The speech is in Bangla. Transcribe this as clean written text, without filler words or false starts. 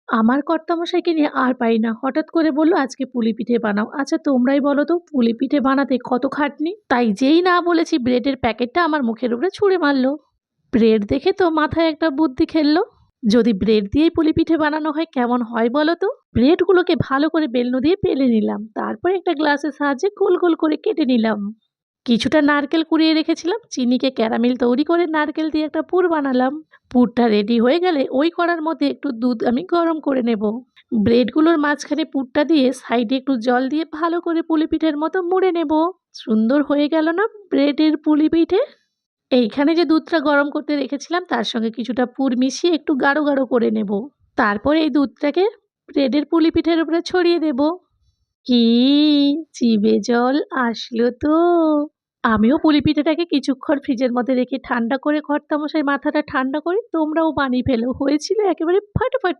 আমার কর্তামশাইকে নিয়ে আর পারি না। হঠাৎ করে বলল, "আজকে পুলি পিঠে বানাও।" আচ্ছা তোমরাই বলো তো পুলি পিঠে বানাতে কত খাটনি? তাই যেই না বলেছি ব্রেডের প্যাকেটটা আমার মুখের উপরে ছুঁড়ে মারল। ব্রেড দেখে তো মাথায় একটা বুদ্ধি খেললো। যদি ব্রেড দিয়েই পুলি পিঠে বানানো হয় কেমন হয় বলো তো? ব্রেডগুলোকে ভালো করে বেলনো দিয়ে বেলে নিলাম। তারপর একটা গ্লাসের সাহায্যে গোল গোল করে কেটে নিলাম। কিছুটা নারকেল কুড়িয়ে রেখেছিলাম, চিনিকে ক্যারামেল তৈরি করে নারকেল দিয়ে একটা পুর বানালাম। পুরটা রেডি হয়ে গেলে ওই কড়ার মধ্যে একটু দুধ আমি গরম করে নেব। ব্রেডগুলোর মাঝখানে পুরটা দিয়ে সাইডে একটু জল দিয়ে ভালো করে পুলি পিঠের মতো মুড়ে নেব। সুন্দর হয়ে গেল না ব্রেডের পুলি পিঠে? এইখানে যে দুধটা গরম করতে রেখেছিলাম তার সঙ্গে কিছুটা পুর মিশিয়ে একটু গাঢ় গাঢ় করে নেব। তারপর এই দুধটাকে ব্রেডের পুলি পিঠের উপরে ছড়িয়ে দেব। কি জিভে জল আসলো তো? আমিও পুলি পিঠেটাকে কিছুক্ষণ ফ্রিজের মধ্যে রেখে ঠান্ডা করে কর্তামশাই মাথাটা ঠান্ডা করে তোমরাও বানিয়ে ফেলো। হয়েছিল একেবারে ফাটাফাটি।